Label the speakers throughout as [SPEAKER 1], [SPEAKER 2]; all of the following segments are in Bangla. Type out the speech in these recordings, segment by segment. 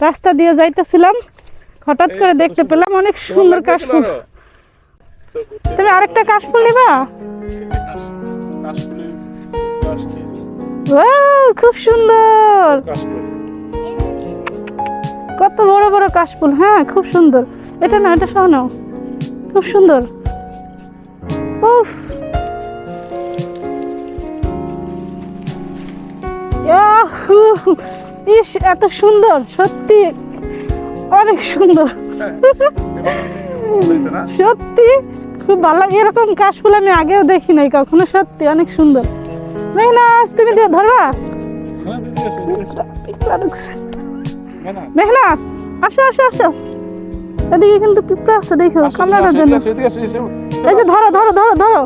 [SPEAKER 1] রাস্তা দিয়ে যাইতেছিলাম, হঠাৎ করে দেখতে পেলাম অনেক সুন্দর কাশফুল। তুমি আরেকটা কাশফুল নিবা? খুব সুন্দর, কত বড় বড় কাশফুল। হ্যাঁ খুব সুন্দর। এটা না, এটা সহ নাও, খুব সুন্দর। উফ, ইস এত সুন্দর, সত্যি অনেক সুন্দর। সত্যি খুব ভালো লাগে, এরকম কাশফুল আমি আগেও দেখি নাই কখনো। সত্যি অনেক সুন্দর। মেহনাজ তুমি দিয়ে ধরবা? মেহনাজ আসো আসো আসো, এদিকে কিন্তু পিঁপড়া আছে, দেখো কামড়ানোর জন্য। এই যে ধরো ধরো ধরো ধরো,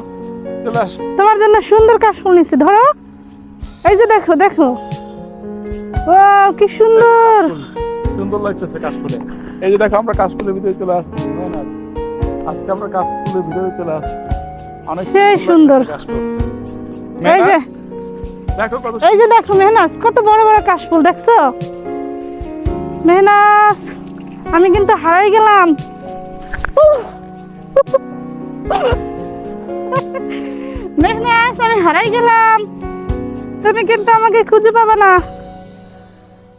[SPEAKER 1] তোমার জন্য সুন্দর কাশফুল নিছি, ধরো। এই যে দেখো দেখো, ও কি সুন্দর
[SPEAKER 2] সুন্দর লাগতেছে কাশফুলে। এই যে দেখো আমরা কাশফুলের ভিতরে চলে আসছি, আজকে আমরা কাশফুলের ভিতরে চলে আসছি। অনেক
[SPEAKER 1] সেই সুন্দর। এই যে
[SPEAKER 2] দেখো কত,
[SPEAKER 1] এই যে দেখো মেহনাজ, কত বড় বড় কাশফুল দেখছো? মেহনাজ আমি কিন্তু হারাই গেলাম। মেহনাজ আমি হারাই গেলাম, তুমি কিন্তু আমাকে খুঁজে পাবে না।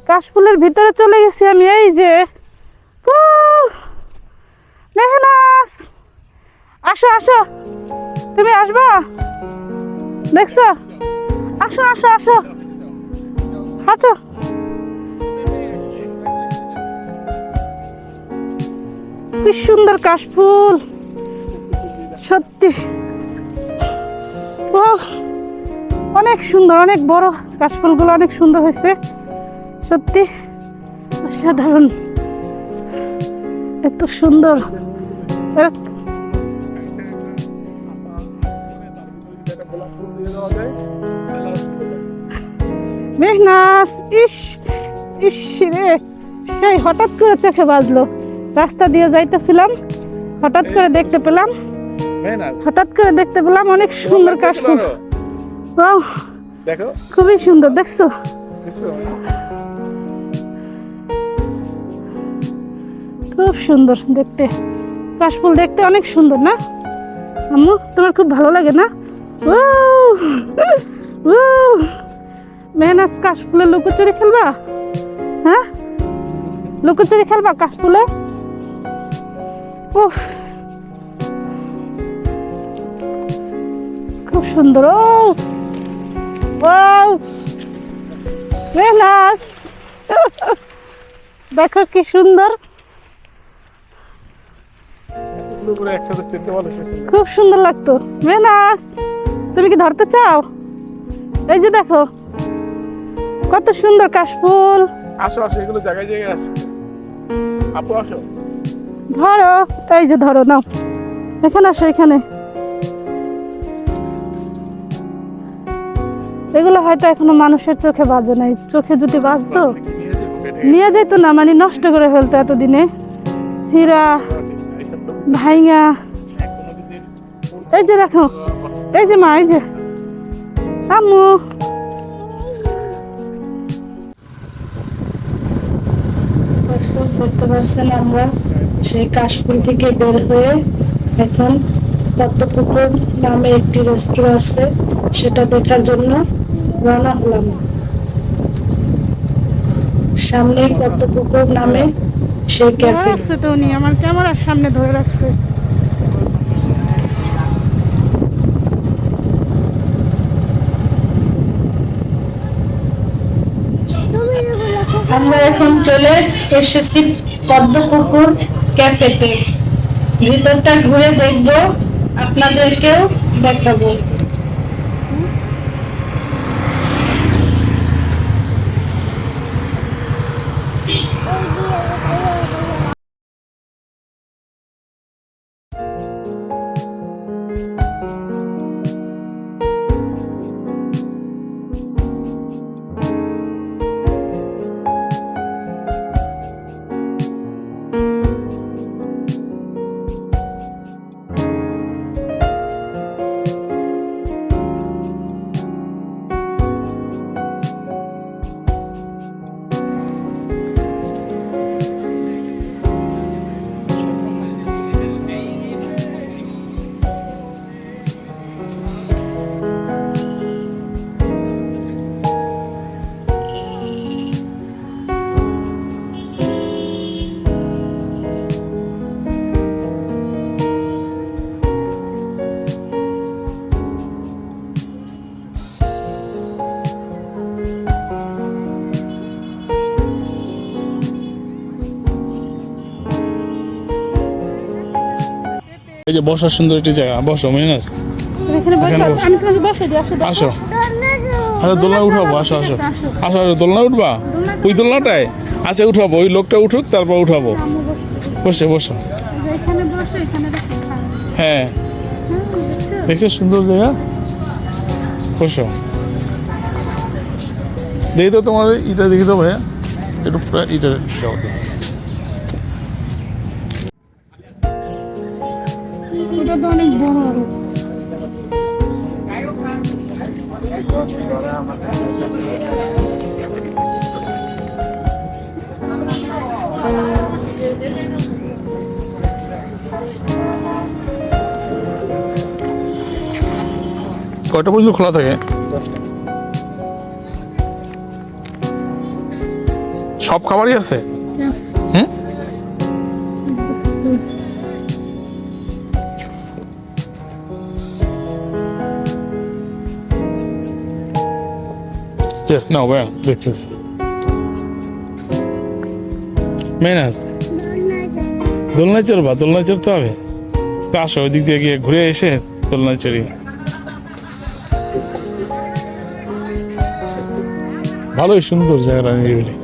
[SPEAKER 1] কাশফুলের ভিতরে চলে গেছি আমি। এই যে মেহনাজ আসো আসো, তুমি আসবা? দেখছো? আসো আসো আসো, হাঁটো। কি সুন্দর কাশফুল, সত্যি ও অনেক সুন্দর, অনেক বড় কাশফুলগুলো অনেক সুন্দর হয়েছে, সত্যি অসাধারণ, এত সুন্দর। মেহনাজ ইস ইস রে, সেই হঠাৎ করে চোখে বাজলো। রাস্তা দিয়ে যাইতেছিলাম, হঠাৎ করে দেখতে পেলাম, অনেক সুন্দর কাশফুল।
[SPEAKER 2] দেখো
[SPEAKER 1] খুবই সুন্দর, দেখছো? খুব সুন্দর দেখতে, কাশফুল দেখতে অনেক সুন্দর না আম্মু? তোমার খুব ভালো লাগে না? মেহনাজ কাশফুলে লুকোচুরি খেলবা? হ্যাঁ লুকোচুরি খেলবা কাশফুলে? উফ খুব সুন্দর। ও মেহনাজ দেখো কি সুন্দর, খুব সুন্দর লাগতো। মেহনাজ তুমি কি ধরতে চাও? এই যে দেখো কত সুন্দর কাশফুল।
[SPEAKER 2] আসো আসো, এগুলো জায়গায় জায়গায় আসো, আপু আসো,
[SPEAKER 1] ধরো। এই যে ধরো, নাও, এখানে আসো, এখানে। এগুলো হয়তো এখনো মানুষের চোখে বাজে নাই, চোখে যদি বাজতো নিয়ে যেত না, মানে নষ্ট করে ফেলতো এতদিনে, হীরা ভাইঙা। এই যে দেখো, এই যে মা, এই যে আম্মু। দেখতে পাচ্ছেন আমরা সেই কাশফুল থেকে বের হয়ে এখন পদ্মপুকুর নামে একটি রেস্টুরেন্ট আছে, সেটা দেখার জন্য রওনা হলাম। সামনে পদ্মপুকুর নামে সেই ক্যাফে। তো উনি আমার ক্যামেরার সামনে ধরে রাখছে। আমরা এখন চলে এসেছি পদ্মপুকুর ক্যাফেতে, ভিতরটা ঘুরে দেখবো, আপনাদেরকেও দেখাবো।
[SPEAKER 2] এই যে বসার সুন্দর একটি জায়গা, বসো মিনাস।
[SPEAKER 1] এখানে বসো,
[SPEAKER 2] এখানে বসো।
[SPEAKER 1] আমি তোমাকে বসে দিই, আসো,
[SPEAKER 2] আসো, আরে দোলনা উঠাবো, আসো আসো আসো, আসো দোলনা উঠবা, ওই দোলনাটায় আচ্ছা উঠাবো, ওই লোকটা উঠুক তারপর উঠাবো। বসে বসো,
[SPEAKER 1] এখানে বসে, এখানে রেখে খাও।
[SPEAKER 2] হ্যাঁ
[SPEAKER 1] দেখছো?
[SPEAKER 2] দেখছো সুন্দর জায়গা, বসো। দেখি তো তোমার ইটা দেখি তো ভাইয়া, একটু ইটা দাও তো।
[SPEAKER 1] ওটা তো অনেক বড় আরো।
[SPEAKER 2] কয়টা পর্যন্ত খোলা থাকে? সব খাবারই আছে? হুম, Yes, no, well, দেখতেছি। মেনাস দোলনায় চড়বা, দোলনায় চড়তে হবে তো, আসো ওই দিক দিয়ে গিয়ে ঘুরে এসে দোলনায় চড়ি। ভালোই সুন্দর জায়গাটা নিরিবিলি।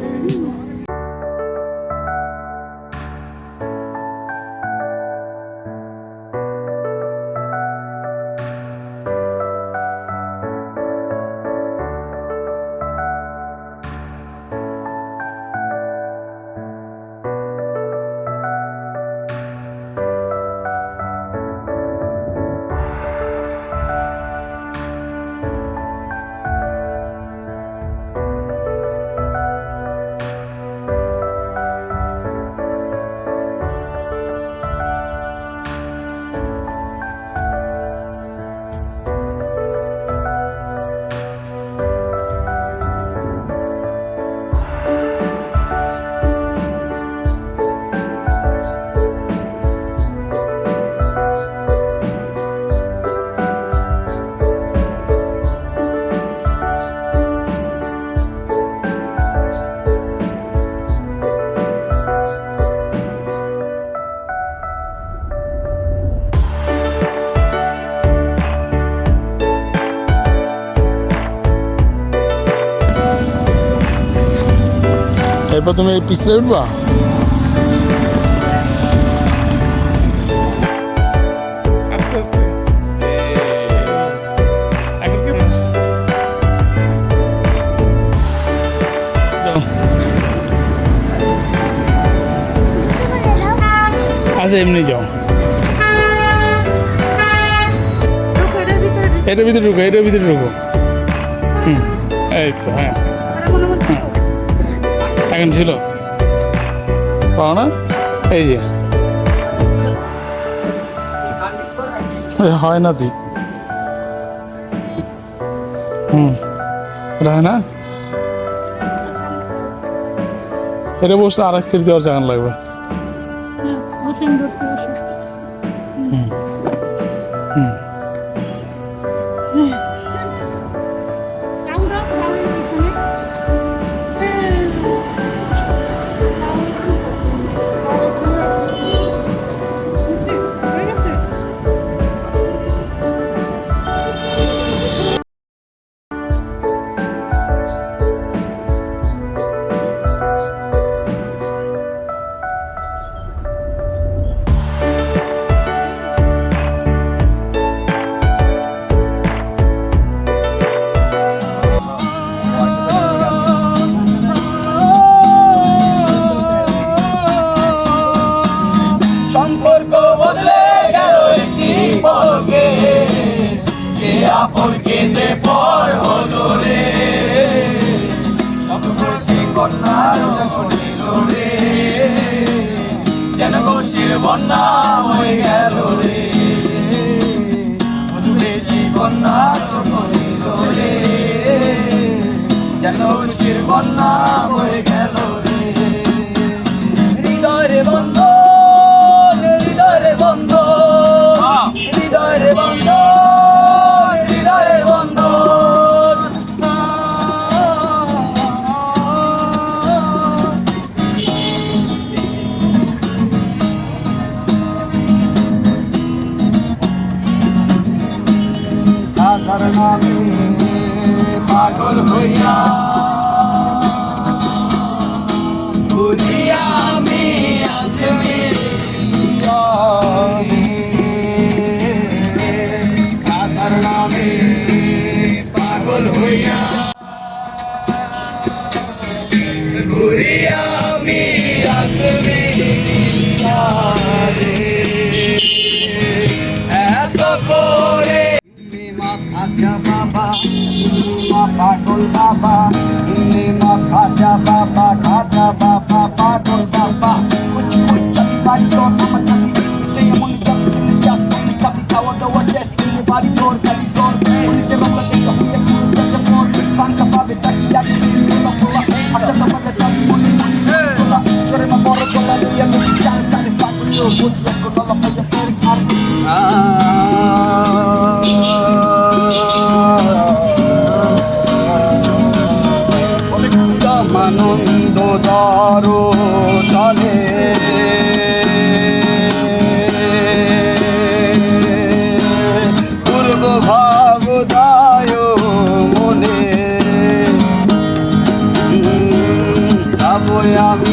[SPEAKER 2] এরপর তুমি এই পিছলে উঠবা, আস্তে আস্তে। এখন কেমন? যাও। আচ্ছা এমনি যাও, এটার ভিতরে ঢুকো, এটার ভিতরে ঢুকো। হুম, এই তো হ্যাঁ, এখন ছিল পাও না, এই যে হয় না তুই, এটা হয় না, এটা বসলে আর এক সিট দেওয়ার চাকান লাগবে। হুম হুম,
[SPEAKER 3] সম্পর্ক বদলে গেল একটি পলকে, কে আপন কে যে পর হলো রে, সববয়সী কন্যার হইল রে, যেন খুশির বন্যা হয়ে গেল রে, মধুবেশী কন্যার হইল রে, যেন খুশির বন্যা হয়ে গেল রে, হৃদয়ের বন্ধ, হৃদয়ের বন্ধ, হৃদয়ের বন্ধ, হৃদয়ের বন্ধ, নামে পাগল হইয়া ঘুরি আমি আজমিরিয়া কাদার নামে পাগল হইয়া ঘুরি আমি আজমিরিয়া এত করে খাজা বাবা পাগল বাবা খাজা বাবা পাগল বাবা কুছ কুছ চাবি বাড়ি তোর আমার চাবি এমন চাবি চাবি খাওয়া দাওয়া চেষ্টা বাড়ি তোর গাড়ি তোর পুলিশে বাবা দেখো চাচা মোর বাংলা পাবে তাকি লাগি আচ্ছা তোমাদের চাবি মনে তোলা করে মা বড় তোলা লইয়া আমি চাল চালে পাগল বুঝলে কোলা পাইয়া তোর ঘর আনন্দ দারো চলে পূর্ব ভাব দায় মনে যাবো আমি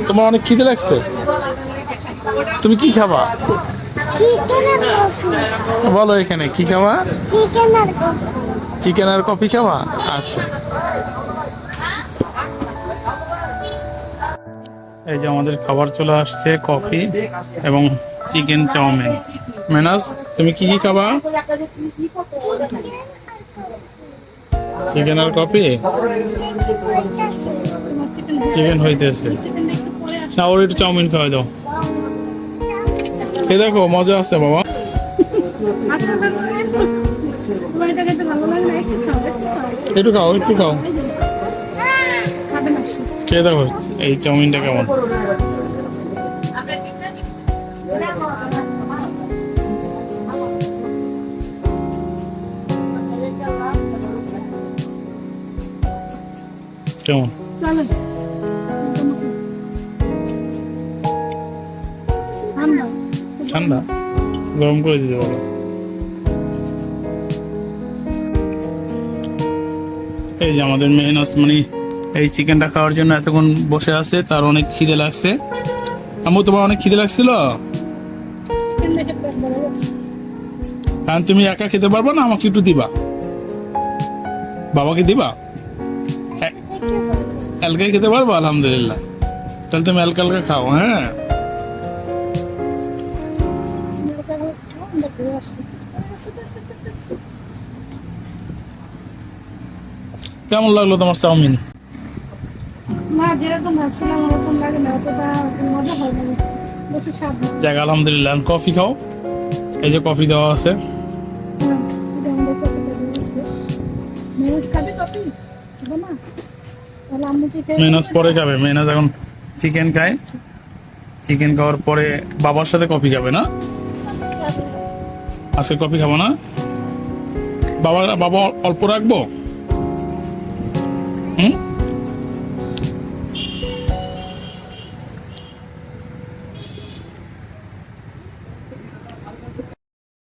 [SPEAKER 2] তোমার অনেক খিদে লাগছে, তুমি কি খাবা
[SPEAKER 4] চিকেন আর কফি
[SPEAKER 2] বলো? এখানে কি খাবা?
[SPEAKER 4] চিকেন আর কফি
[SPEAKER 2] চিকেন আর কফি খাবা? আচ্ছা, এই যে আমাদের খাবার চলে আসছে, কফি এবং চিকেন চাউমিন। মেনাস, তুমি কি কি খাবা? চিকেন আর কফি? চিকেন হইতেছে না, ওর একটু চাউমিন খাওয়াই দাও। এই দেখো মজা আছে বাবা। একটু খাও, একটু খাও, খেয়ে দেখো এই চাউমিনটা কেমন। কেমন? ঠান্ডা, গরম করে দিতে পারো। এই যে আমাদের মেন আসমানি এই চিকেনটা খাওয়ার জন্য এতক্ষণ বসে আছে, তার অনেক খিদে লাগছে। আম্মু, তোমার অনেক খিদে লাগছিল? কারণ তুমি একা খেতে পারবা না, আমাকে একটু দিবা, বাবাকে দিবা। হালকা খেতে পারবো? আলহামদুলিল্লাহ, তাহলে তুমি হালকা হালকা খাও। হ্যাঁ, কেমন লাগলো তোমার চাউমিন?
[SPEAKER 1] না, যেরকম ভাবছিলাম ওরকম লাগে না, অতটা মজা হয় না, বেশি স্বাদ না।
[SPEAKER 2] যাক আলহামদুলিল্লাহ। কফি খাও, এই যে কফি দেওয়া আছে। মেহনাজ পরে খাবে, মেহনাজ এখন চিকেন খায়, চিকেন খাওয়ার পরে বাবার সাথে কফি খাবে না? আজকে কফি খাবো না? বাবা অল্প রাখবো? হুম,